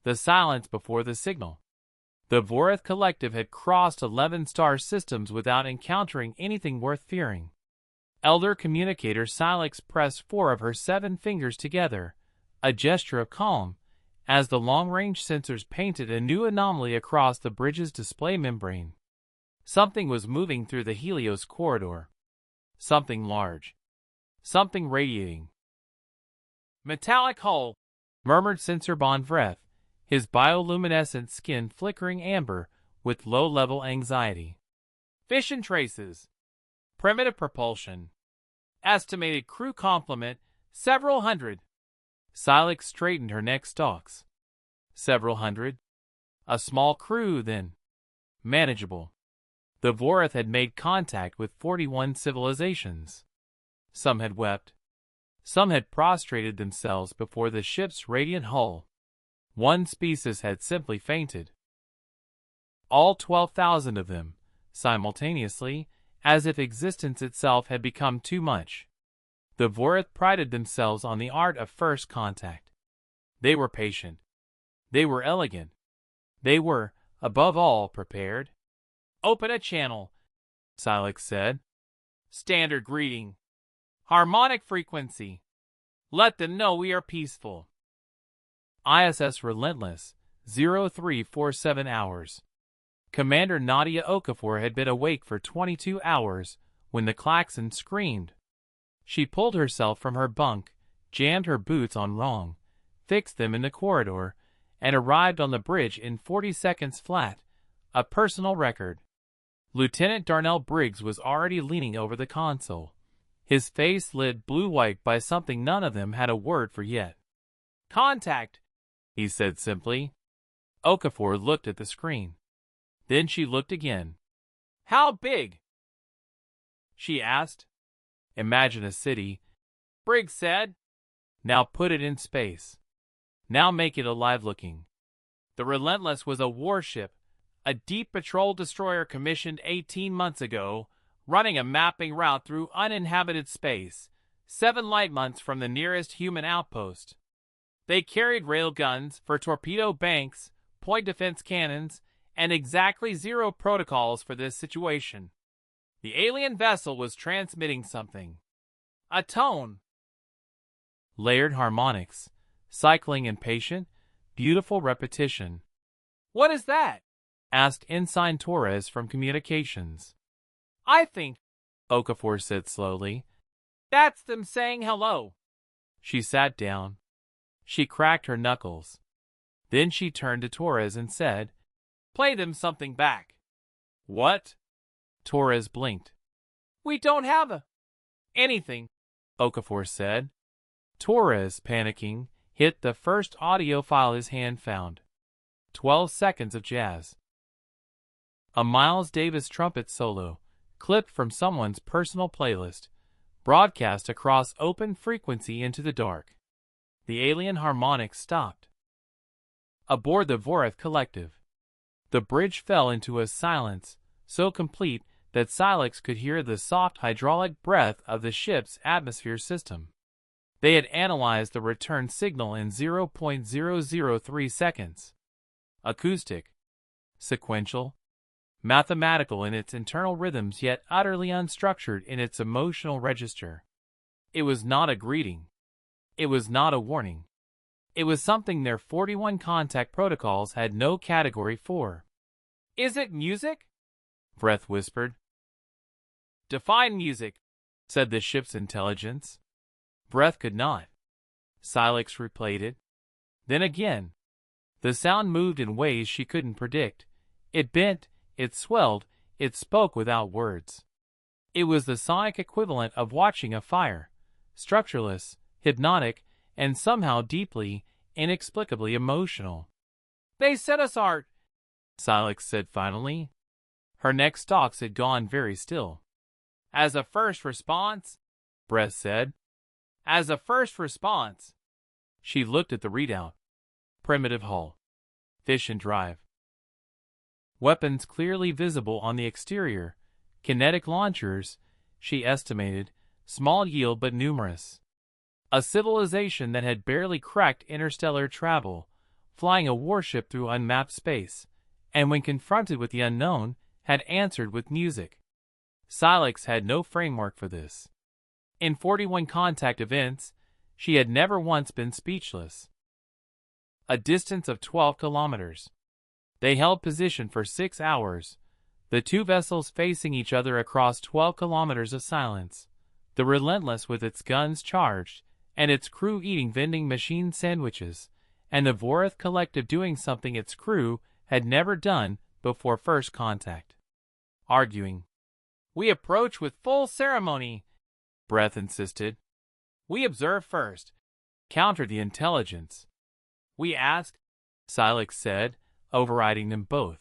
The silence before the signal. The Vorath Collective had crossed 11 star systems without encountering anything worth fearing. Elder Communicator Silex pressed 4 of her 7 fingers together, a gesture of calm, as the long-range sensors painted a new anomaly across the bridge's display membrane. Something was moving through the Helios corridor. Something large. Something radiating. "Metallic hull," murmured Sensor Von Vreth, his bioluminescent skin flickering amber with low-level anxiety. "Fission traces. Primitive propulsion. Estimated crew complement, several hundred." Silex straightened her neck stalks. Several hundred? A small crew, then. Manageable. The Vorath had made contact with 41 civilizations. Some had wept. Some had prostrated themselves before the ship's radiant hull. One species had simply fainted. All 12,000 of them, simultaneously, as if existence itself had become too much. The Vorath prided themselves on the art of first contact. They were patient. They were elegant. They were, above all, prepared. "Open a channel," Silex said. "Standard greeting. Harmonic frequency. Let them know we are peaceful." ISS Relentless, 0347 hours. Commander Nadia Okafor had been awake for 22 hours when the klaxon screamed. She pulled herself from her bunk, jammed her boots on wrong, fixed them in the corridor, and arrived on the bridge in 40 seconds flat, a personal record. Lieutenant Darnell Briggs was already leaning over the console, his face lit blue-white by something none of them had a word for yet. "Contact," he said simply. Okafor looked at the screen. Then she looked again. "How big?" she asked. "Imagine a city," Briggs said. "Now put it in space. Now make it alive-looking." The Relentless was a warship, a deep patrol destroyer commissioned 18 months ago, running a mapping route through uninhabited space, 7 light months from the nearest human outpost. They carried railguns for torpedo banks, point defense cannons, and exactly 0 protocols for this situation. The alien vessel was transmitting something. A tone. Layered harmonics, cycling impatient, beautiful repetition. "What is that?" asked Ensign Torres from communications. "I think," Okafor said slowly, "that's them saying hello." She sat down. She cracked her knuckles. Then she turned to Torres and said, "Play them something back." "What?" Torres blinked. "We don't have anything," Okafor said. Torres, panicking, hit the first audio file his hand found. 12 seconds of jazz. A Miles Davis trumpet solo, clipped from someone's personal playlist, broadcast across open frequency into the dark. The alien harmonics stopped. Aboard the Vorath Collective, the bridge fell into a silence so complete that Silex could hear the soft hydraulic breath of the ship's atmosphere system. They had analyzed the return signal in 0.003 seconds. Acoustic, sequential, mathematical in its internal rhythms, yet utterly unstructured in its emotional register. It was not a greeting. It was not a warning. It was something their 41 contact protocols had no category for. "Is it music?" Vreth whispered. "Define music," said the ship's intelligence. Vreth could not. Silex replayed it. Then again. The sound moved in ways she couldn't predict. It bent, it swelled, it spoke without words. It was the sonic equivalent of watching a fire, structureless, hypnotic, and somehow deeply, inexplicably emotional. "They set us art," Silex said finally. Her neck stalks had gone very still. "As a first response," Brett said. "As a first response." She looked at the readout. Primitive hull. Fission drive. Weapons clearly visible on the exterior. Kinetic launchers, she estimated, small yield but numerous. A civilization that had barely cracked interstellar travel, flying a warship through unmapped space, and when confronted with the unknown, had answered with music. Silex had no framework for this. In 41 contact events, she had never once been speechless. A distance of 12 kilometers. They held position for 6 hours, the two vessels facing each other across 12 kilometers of silence, the Relentless with its guns charged, and its crew eating vending machine sandwiches, and the Vorith Collective doing something its crew had never done before first contact. Arguing. "We approach with full ceremony," Breath insisted. "We observe first," countered the intelligence. "We ask," Silex said, overriding them both.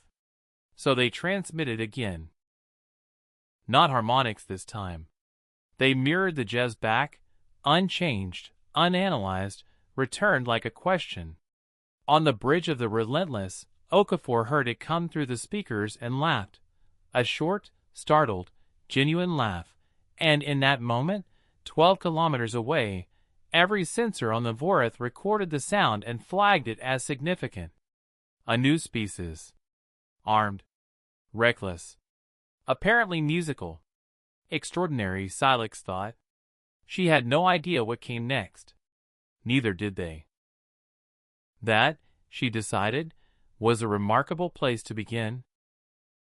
So they transmitted again. Not harmonics this time. They mirrored the jazz back, unchanged, unanalyzed, returned like a question. On the bridge of the Relentless, Okafor heard it come through the speakers and laughed. A short, startled, genuine laugh, and in that moment, 12 kilometers away, every sensor on the Vorith recorded the sound and flagged it as significant. A new species. Armed. Reckless. Apparently musical. Extraordinary, Silex thought. She had no idea what came next. Neither did they. That, she decided, was a remarkable place to begin.